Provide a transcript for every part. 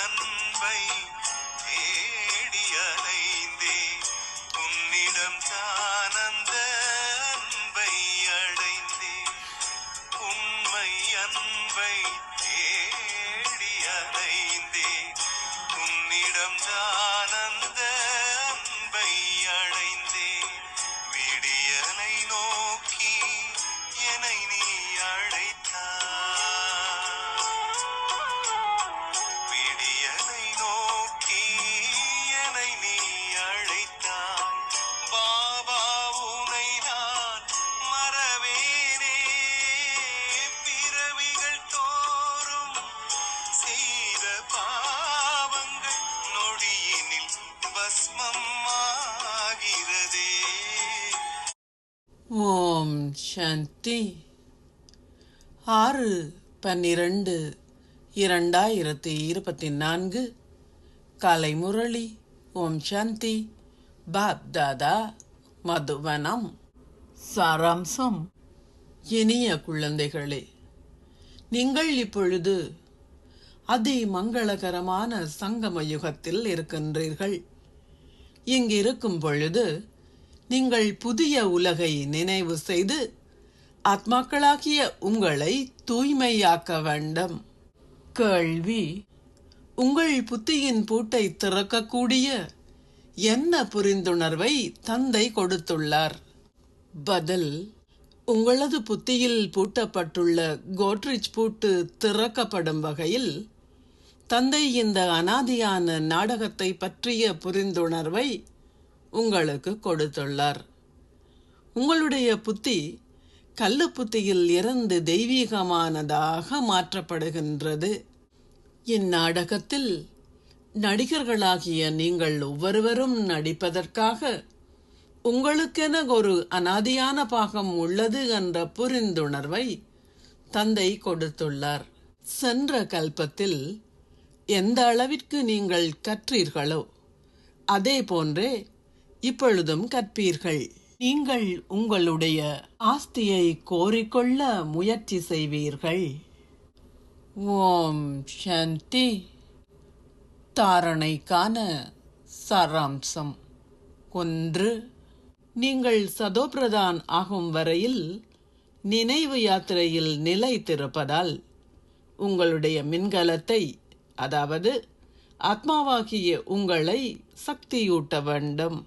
அன்பை தேடி அலைந்தேன் உன்னிடம் தான் அந்த அன்பை அடைந்தேன் உண்மை அன்பை தேடி அலைந்தேன் உன்னிடம் தான் அந்த அன்பை அடைந்தேன் விடியலை நோக்கி என்னை நீ ஓம் சாந்தி. 6/12/2024 காலை முரளி. ஓம் சாந்தி. பாப் தாதா மதுவனம். சாராம்சம். இனிய குழந்தைகளே, நீங்கள் இப்பொழுது அதி மங்களகரமான சங்கம யுகத்தில் இருக்கின்றீர்கள். இங்கிருக்கும் பொழுது நீங்கள் புதிய உலகை நினைவு செய்து ஆத்மாக்களாகிய உங்களை தூய்மையாக்க வேண்டும். கேள்வி: உங்கள் புத்தியின் பூட்டை திறக்கக்கூடிய என்ன புரிந்துணர்வை தந்தை கொடுத்துள்ளார்? பதில்: உங்களது புத்தியில் பூட்டப்பட்டுள்ள கோட்ரிச் பூட்டு திறக்கப்படும் வகையில் தந்தை இந்த அனாதியான நாடகத்தை பற்றிய புரிந்துணர்வை உங்களுக்கு கொடுத்துள்ளார். உங்களுடைய புத்தி கல்லு புத்தியில் இருந்து தெய்வீகமானதாக மாற்றப்படுகின்றது. இந்நாடகத்தில் நடிகர்களாகிய நீங்கள் ஒவ்வொருவரும் நடிப்பதற்காக உங்களுக்கென ஒரு அனாதியான பாகம் உள்ளது என்ற புரிந்துணர்வை தந்தை கொடுத்துள்ளார். சென்ற கல்பத்தில் எந்த அளவிற்கு நீங்கள் கற்றீர்களோ அதே போன்றே இப்பொழுதும் கற்பீர்கள். நீங்கள் உங்களுடைய ஆஸ்தியை கோரிக்கொள்ள முயற்சி செய்வீர்கள். ஓம் சாந்தி. தாரணைக்கான சாராம்சம். 1. நீங்கள் சதோபிரதான் ஆகும் வரையில் நினைவு யாத்திரையில் நிலைத்திருப்பதால் உங்களுடைய மின்கலத்தை, அதாவது ஆத்மாவாகிய உங்களை சக்தியூட்ட வேண்டும்.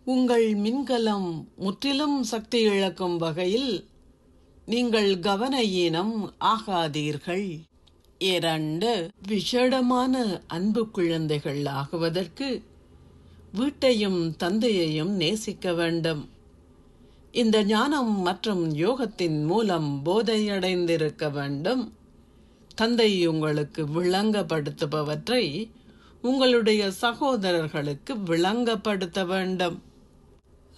உங்கள் மின்கலம் முற்றிலும் சக்தி இழக்கும் வகையில் நீங்கள் கவன ஈனம் ஆகாதீர்கள். 2. விசேடமான அன்பு குழந்தைகள் ஆகுவதற்கு வீட்டையும் தந்தையையும் நேசிக்க வேண்டும். இந்த ஞானம் மற்றும் யோகத்தின் மூலம் போதையடைந்திருக்க வேண்டும். தந்தை உங்களுக்கு விளங்கப்படுத்துபவற்றை உங்களுடைய சகோதரர்களுக்கு விளங்கப்படுத்த வேண்டும்.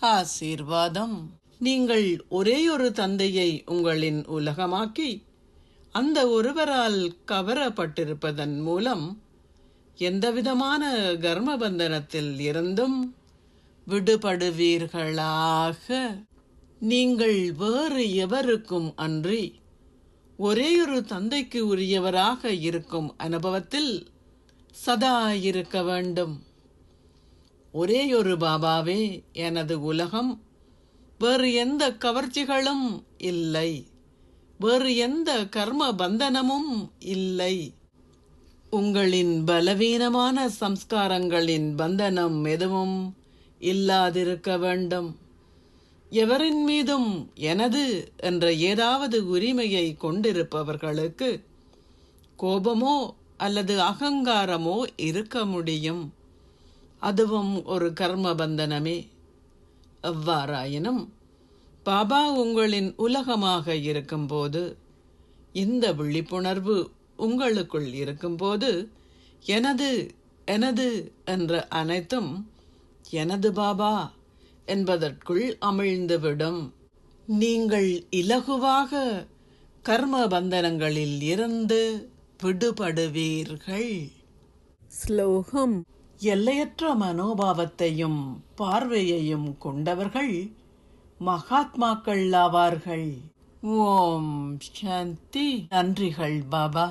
ஆசீர்வாதம். நீங்கள் ஒரேயொரு தந்தையை உங்களின் உலகமாக்கி அந்த ஒருவரால் கவரப்பட்டிருப்பதன் மூலம் எந்தவிதமான கர்மபந்தனத்தில் இருந்தும் விடுபடுவீர்களாக. நீங்கள் வேறு எவருக்கும் அன்றி ஒரேயொரு தந்தைக்கு உரியவராக இருக்கும் அனுபவத்தில் சதா இருக்க வேண்டும். ஒரேயொரு பாபாவே எனது உலகம். வேறு எந்த கவர்ச்சிகளும் இல்லை, வேறு எந்த கர்ம பந்தனமும் இல்லை. உங்களின் பலவீனமான சம்ஸ்காரங்களின் பந்தனம் எதுவும் இல்லாதிருக்க வேண்டும். எவரின் மீதும் எனது என்ற ஏதாவது உரிமையை கொண்டிருப்பவர்களுக்கு கோபமோ அல்லது அகங்காரமோ இருக்க முடியும். அதுவும் ஒரு கர்ம பந்தனமே. எவ்வாறாயினும் பாபா உங்களின் உலகமாக இருக்கும்போது, இந்த விழிப்புணர்வு உங்களுக்குள் இருக்கும்போது, எனது எனது என்ற அனைத்தும் எனது பாபா என்பதற்குள் அமிழ்ந்துவிடும். நீங்கள் இலகுவாக கர்ம பந்தனங்களில் இருந்து விடுபடுவீர்கள். ஸ்லோகம். எல்லையற்ற மனோபாவத்தையும் பார்வையையும் கொண்டவர்கள் மகாத்மாக்கள் ஆவார்கள். ஓம் சாந்தி. நன்றிகள் பாபா.